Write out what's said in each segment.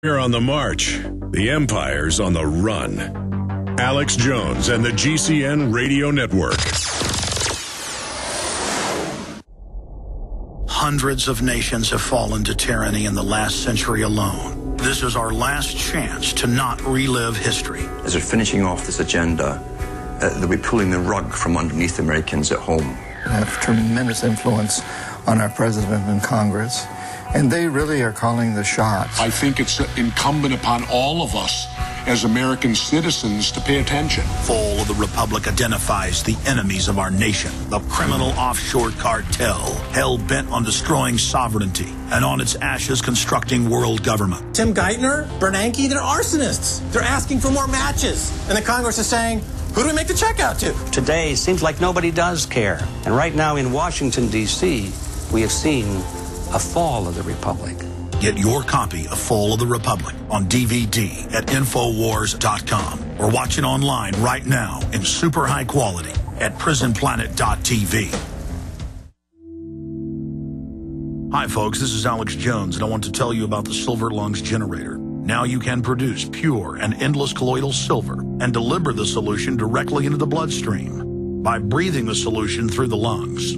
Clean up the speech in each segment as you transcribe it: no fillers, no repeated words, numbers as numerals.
We're on the march. The Empire's on the run. Alex Jones and the GCN Radio Network. Hundreds of nations have fallen to tyranny in the last century alone. This is our last chance to not relive history. As we're finishing off this agenda, they'll be pulling the rug from underneath Americans at home. I have tremendous influence on our president and Congress, and they really are calling the shots. I think it's incumbent upon all of us as American citizens to pay attention. Fall of the Republic identifies the enemies of our nation, the criminal offshore cartel, hell-bent on destroying sovereignty, and on its ashes constructing world government. Tim Geithner, Bernanke, they're arsonists. They're asking for more matches. And the Congress is saying, who do we make the check out to? Today, seems like nobody does care. And right now in Washington, D.C., we have seen a fall of the Republic. Get your copy of Fall of the Republic on DVD at Infowars.com or watch it online right now in super high quality at PrisonPlanet.tv. Hi folks, this is Alex Jones and I want to tell you about the Silver Lungs Generator. Now you can produce pure and endless colloidal silver and deliver the solution directly into the bloodstream by breathing the solution through the lungs.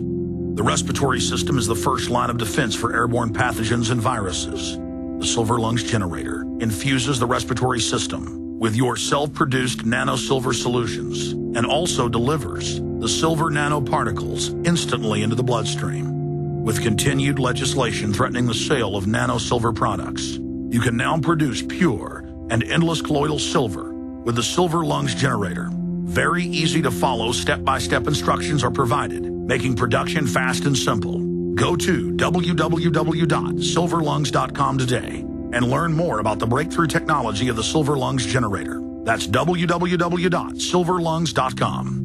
The respiratory system is the first line of defense for airborne pathogens and viruses. The Silver Lungs Generator infuses the respiratory system with your self-produced nano-silver solutions and also delivers the silver nanoparticles instantly into the bloodstream. With continued legislation threatening the sale of nano-silver products, you can now produce pure and endless colloidal silver with the Silver Lungs Generator. Very easy to follow step-by-step instructions are provided, making production fast and simple. Go to www.silverlungs.com today and learn more about the breakthrough technology of the Silver Lungs Generator. That's www.silverlungs.com.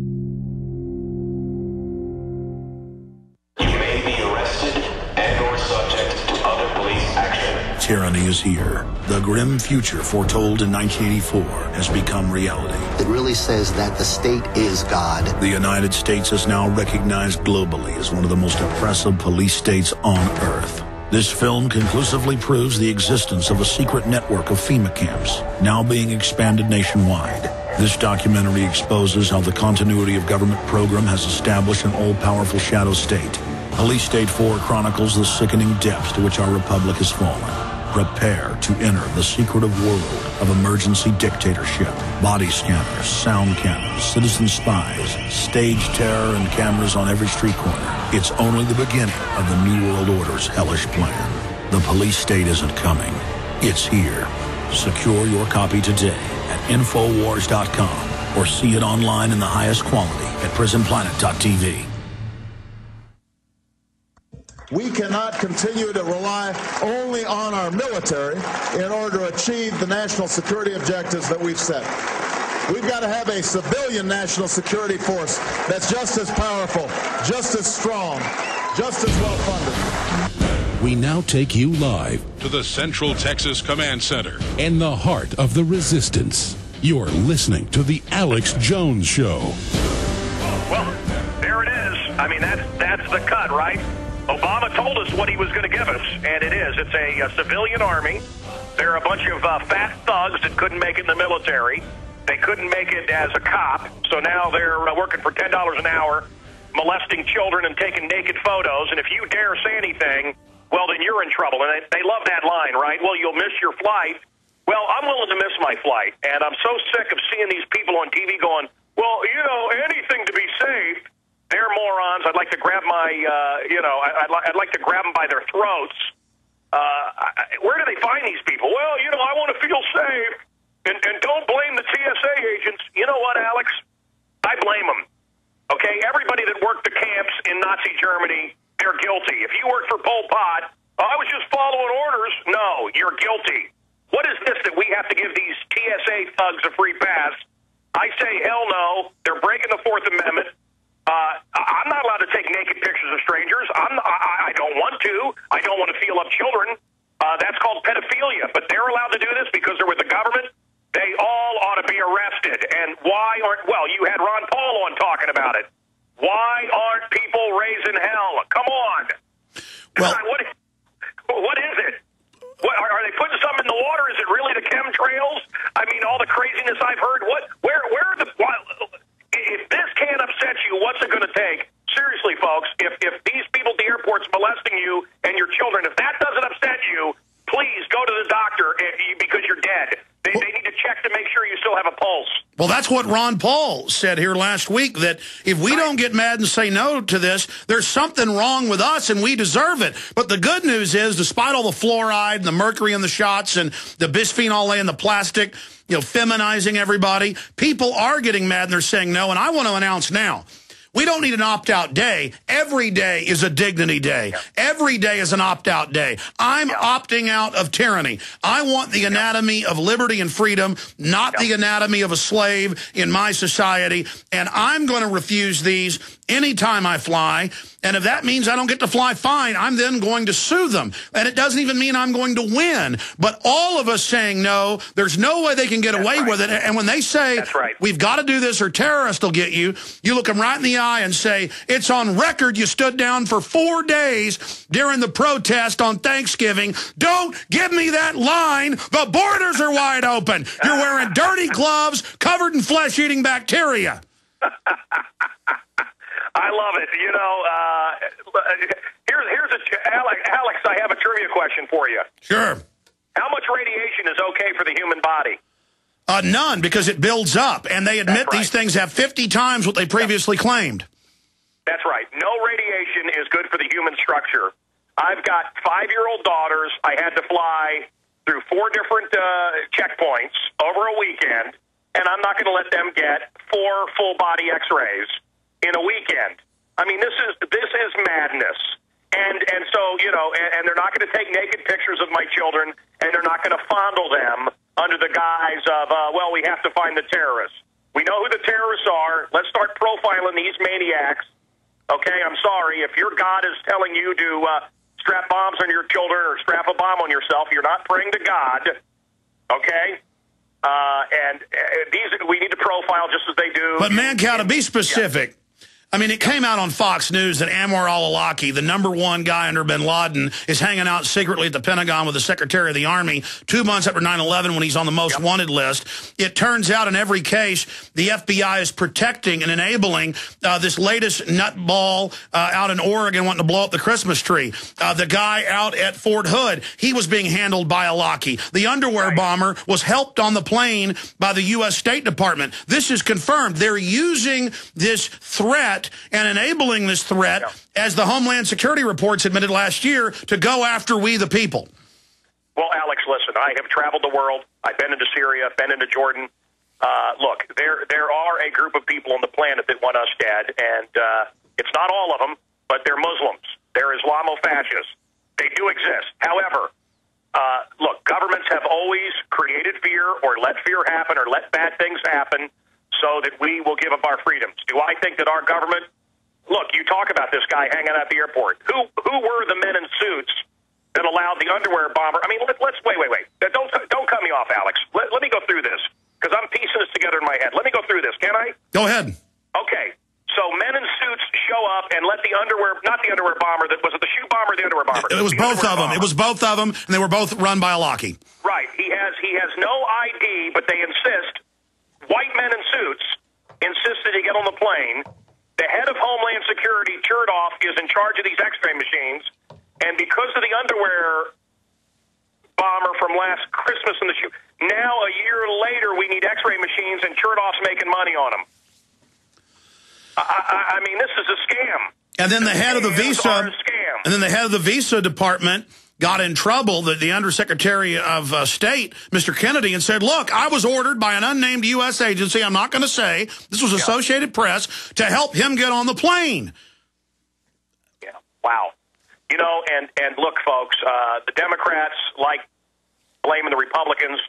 Tyranny is here. The grim future foretold in 1984 has become reality. It really says that the state is God. The United States is now recognized globally as one of the most oppressive police states on Earth. This film conclusively proves the existence of a secret network of FEMA camps, now being expanded nationwide. This documentary exposes how the continuity of government program has established an all-powerful shadow state. Police State 4 chronicles the sickening depths to which our republic has fallen. Prepare to enter the secretive world of emergency dictatorship. Body scanners, sound cannons, citizen spies, stage terror, and cameras on every street corner. It's only the beginning of the New World Order's hellish plan. The police state isn't coming. It's here. Secure your copy today at Infowars.com or see it online in the highest quality at PrisonPlanet.tv. We cannot continue to rely only on our military in order to achieve the national security objectives that we've set. We've got to have a civilian national security force that's just as powerful, just as strong, just as well funded. We now take you live To the Central Texas Command Center. in the heart of the resistance. You're listening to The Alex Jones Show. Well, there it is. I mean, that's the cut, right? Obama told us what he was going to give us, and it is. It's a civilian army. There are a bunch of fat thugs that couldn't make it in the military. They couldn't make it as a cop, so now they're working for $10 an hour, molesting children and taking naked photos, and if you dare say anything, well, then you're in trouble. And they love that line, right? Well, you'll miss your flight. Well, I'm willing to miss my flight, and I'm so sick of seeing these people on TV going, well, you know, anything to be safe. They're morons. I'd like to grab my, I'd like to grab them by their throats. Where do they find these people? Well, you know, I want to feel safe. And don't blame the TSA agents. You know what, Alex? I blame them. Okay, everybody that worked the camps in Nazi Germany, they're guilty. If you worked for Pol Pot, I was just following orders. No, you're guilty. What is this that we have to give these TSA thugs a free pass? I say hell no. They're breaking the Fourth Amendment. I'm not allowed to take naked pictures of strangers. I don't want to. I don't want to feel up children. That's called pedophilia. But they're allowed to do this because they're with the government. They all ought to be arrested. And why aren't, well, you had Ron Paul on talking about it. Why aren't people raising hell? Come on. Well, what is it? What, are they putting something in the water? Is it real? craziness I've heard. Where are the? If this can't upset you, what's it going to take? Seriously, folks, if these people at the airport's molesting you and your children, if that doesn't upset you, please go to the doctor because you're dead. They need to check to make sure you still have a pulse. Well, that's what Ron Paul said here last week, that if we don't get mad and say no to this, there's something wrong with us and we deserve it. But the good news is, despite all the fluoride and the mercury in the shots and the bisphenol A in the plastic, feminizing everybody, people are getting mad and they're saying no. And I want to announce now, we don't need an opt-out day. Every day is a dignity day. Every day is an opt-out day. I'm opting out of tyranny. I want the anatomy of liberty and freedom, not the anatomy of a slave in my society. And I'm going to refuse these anytime I fly. And if that means I don't get to fly, fine. I'm then going to sue them. And it doesn't even mean I'm going to win. But all of us saying no, there's no way they can get away with it. And when they say, we've got to do this or terrorists will get you, you look them right in the eye and say, it's on record you stood down for 4 days during the protest on Thanksgiving. Don't give me that line. The borders are wide open. You're wearing dirty gloves covered in flesh-eating bacteria. I love it. Alex, I have a trivia question for you. Sure. How much radiation is okay for the human body? None, because it builds up, and they admit these things have 50 times what they previously claimed. That's right. No radiation is good for the human structure. I've got 5-year-old daughters. I had to fly through 4 different checkpoints over a weekend, and I'm not going to let them get 4 full-body X-rays in a weekend. I mean, this is madness. And so, and they're not going to take naked pictures of my children, and they're not going to fondle them under the guise of, we have to find the terrorists. We know who the terrorists are. Let's start profiling these maniacs. Okay, I'm sorry. If your God is telling you to strap bombs on your children or strap a bomb on yourself, you're not praying to God. Okay? And we need to profile just as they do. But, Mancow, to be specific, I mean, it came out on Fox News that Anwar al-Awlaki, the #1 guy under bin Laden, is hanging out secretly at the Pentagon with the Secretary of the Army 2 months after 9/11 when he's on the most wanted list. It turns out in every case, the FBI is protecting and enabling this latest nutball out in Oregon wanting to blow up the Christmas tree. The guy out at Fort Hood, he was being handled by al-Awlaki. The underwear bomber was helped on the plane by the U.S. State Department. This is confirmed. They're using this threat and enabling this threat, as the Homeland Security reports admitted last year, to go after we the people. Well, Alex, listen, I have traveled the world. I've been into Syria, been into Jordan. Look, there are a group of people on the planet that want us dead, and it's not all of them, but they're Muslims. They're Islamofascists. They do exist. However, look, governments have always created fear or let fear happen or let bad things happen so that we will give up our freedoms. Do I think that our government... Look, you talk about this guy hanging out at the airport. Who were the men in suits that allowed the underwear bomber... I mean, let's wait. Don't cut me off, Alex. Let me go through this, because I'm piecing this together in my head. Let me go through this, can I? Go ahead. Okay. So men in suits show up and let the underwear... Not the underwear bomber. Was it the shoe bomber or the underwear bomber? It was both of them. It was both of them, and they were both run by al-Awlaki. Right. He has no ID, but they insist... White men in suits insisted to get on the plane. The head of Homeland Security, Chertoff, is in charge of these X-ray machines. And because of the underwear bomber from last Christmas in the shoe, now a year later we need X-ray machines and Chertoff's making money on them. I mean, this is a scam. And then the head of the visa department got in trouble, the Undersecretary of State, Mr. Kennedy, and said, look, I was ordered by an unnamed U.S. agency, I'm not going to say, this was Associated Press, to help him get on the plane. Yeah, wow. And look, folks, the Democrats like blaming the Republicans.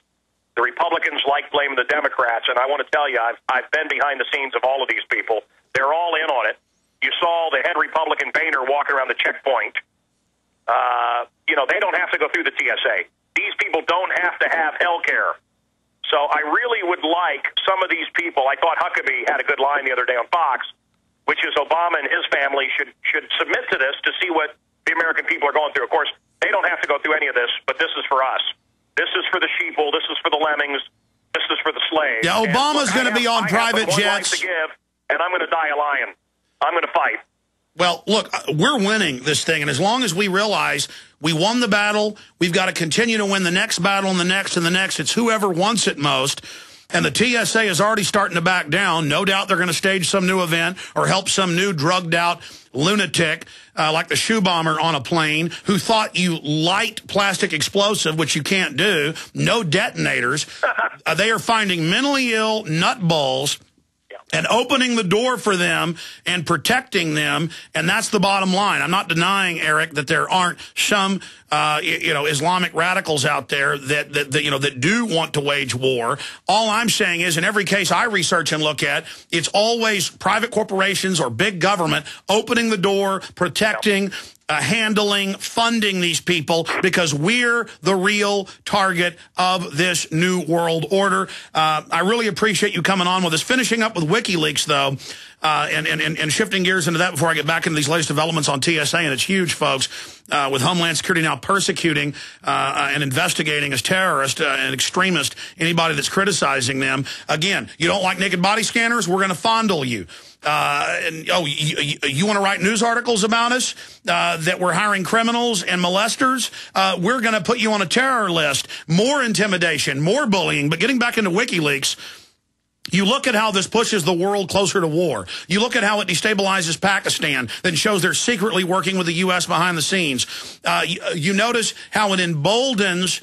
The Republicans like blaming the Democrats, and I want to tell you, I've been behind the scenes of all of these people. They're all in on it. You saw the head Republican Boehner walking around the checkpoint. They don't have to go through the TSA. These people don't have to have health care. So I really would like some of these people. I thought Huckabee had a good line the other day on Fox, which is Obama and his family should submit to this to see what the American people are going through. Of course, they don't have to go through any of this, but this is for us. This is for the sheeple. This is for the lemmings. This is for the slaves. Yeah, Obama's going to be on private jets. I have one life to give, and I'm going to die a lion. I'm going to fight. Well, look, we're winning this thing, and as long as we realize we won the battle, we've got to continue to win the next battle and the next and the next. It's whoever wants it most. And the TSA is already starting to back down. No doubt they're going to stage some new event or help some new drugged-out lunatic like the shoe bomber on a plane who thought you light plastic explosive, which you can't do, no detonators. They are finding mentally ill nutballs and opening the door for them and protecting them, and that's the bottom line. I'm not denying, Eric, that there aren't some, Islamic radicals out there that do want to wage war. All I'm saying is, in every case I research and look at, it's always private corporations or big government opening the door, protecting, handling, funding these people, because we're the real target of this new world order. I really appreciate you coming on with us. Finishing up with WikiLeaks, though, and shifting gears into that before I get back into these latest developments on TSA, and it's huge, folks, with Homeland Security now persecuting and investigating as terrorist and extremist anybody that's criticizing them. Again, you don't like naked body scanners? We're going to fondle you. You want to write news articles about us that we're hiring criminals and molesters? We're going to put you on a terror list. More intimidation, more bullying. But getting back into WikiLeaks, you look at how this pushes the world closer to war. You look at how it destabilizes Pakistan, then shows they're secretly working with the U.S. behind the scenes. You notice how it emboldens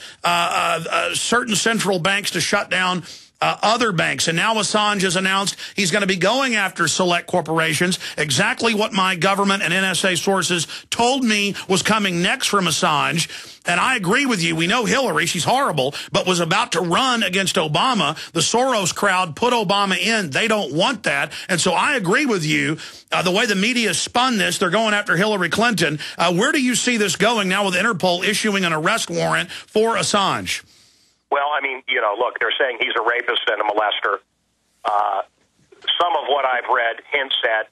certain central banks to shut down other banks. And now Assange has announced he's going to be going after select corporations, exactly what my government and NSA sources told me was coming next from Assange. And I agree with you. We know Hillary, she's horrible, but was about to run against Obama. The Soros crowd put Obama in. They don't want that. And so I agree with you. The way the media spun this, they're going after Hillary Clinton. Where do you see this going now with Interpol issuing an arrest warrant for Assange? Well, I mean, look, they're saying he's a rapist and a molester. Some of what I've read hints at,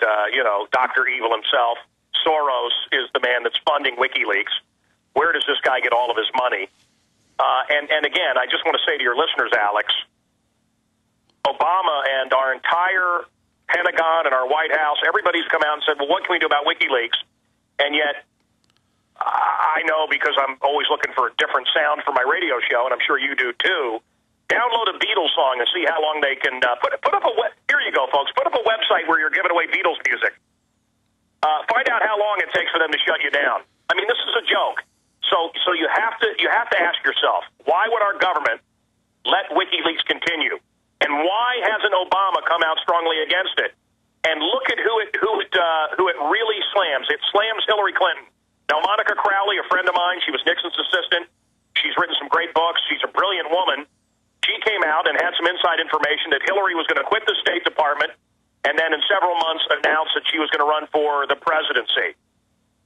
Dr. Evil himself. Soros is the man that's funding WikiLeaks. Where does this guy get all of his money? And again, I just want to say to your listeners, Alex, Obama and our entire Pentagon and our White House, everybody's come out and said, well, what can we do about WikiLeaks? And yet, I know, because I'm always looking for a different sound for my radio show, and I'm sure you do too. Download a Beatles song and see how long they can put up here you go, folks. Put up a website where you're giving away Beatles music. Find out how long it takes for them to shut you down. I mean, this is a joke. So you have to ask yourself, why would our government let WikiLeaks continue, and why hasn't Obama come out strongly against it? And look at who it really slams. It slams Hillary Clinton. Now, Monica Crowley, a friend of mine, she was Nixon's assistant. She's written some great books. She's a brilliant woman. She came out and had some inside information that Hillary was going to quit the State Department and then in several months announced that she was going to run for the presidency.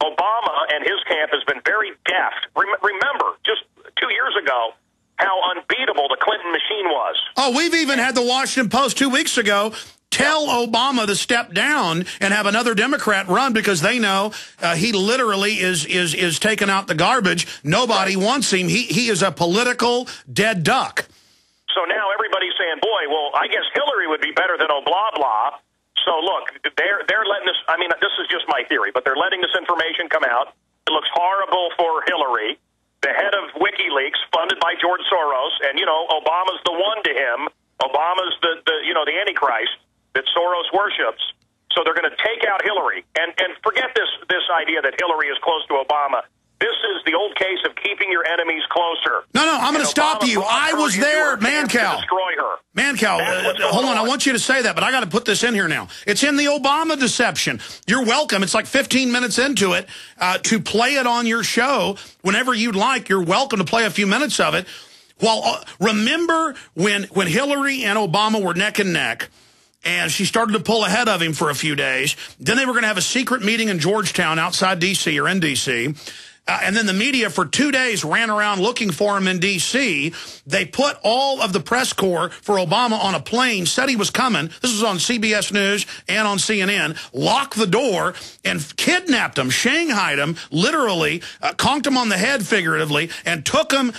Obama and his camp has been very deft. Remember, just 2 years ago, how unbeatable the Clinton machine was. Oh, we've even had the Washington Post 2 weeks ago tell Obama to step down and have another Democrat run because they know he literally is taking out the garbage. Nobody wants him. He is a political dead duck. So now everybody's saying, boy, well, I guess Hillary would be better than blah, blah. So look, they're letting this, I mean, this is just my theory, but they're letting this information come out. It looks horrible for Hillary, the head of WikiLeaks, funded by George Soros, and, Obama's the one to him. Obama's the Antichrist that Soros worships. So they're going to take out Hillary. And forget this idea that Hillary is close to Obama. This is the old case of keeping your enemies closer. No, I'm going to stop you. I was there, Mancow. Destroy her. Mancow, hold on. I want you to say that, but I got to put this in here now. It's in the Obama deception. You're welcome. It's like 15 minutes into it to play it on your show whenever you'd like. You're welcome to play a few minutes of it. Well, remember when Hillary and Obama were neck and neck, and she started to pull ahead of him for a few days. Then they were going to have a secret meeting in Georgetown outside D.C. or in D.C., and then the media for 2 days ran around looking for him in D.C. They put all of the press corps for Obama on a plane, said he was coming. This was on CBS News and on CNN. Locked the door and kidnapped him, shanghaied him, literally, conked him on the head figuratively, and took him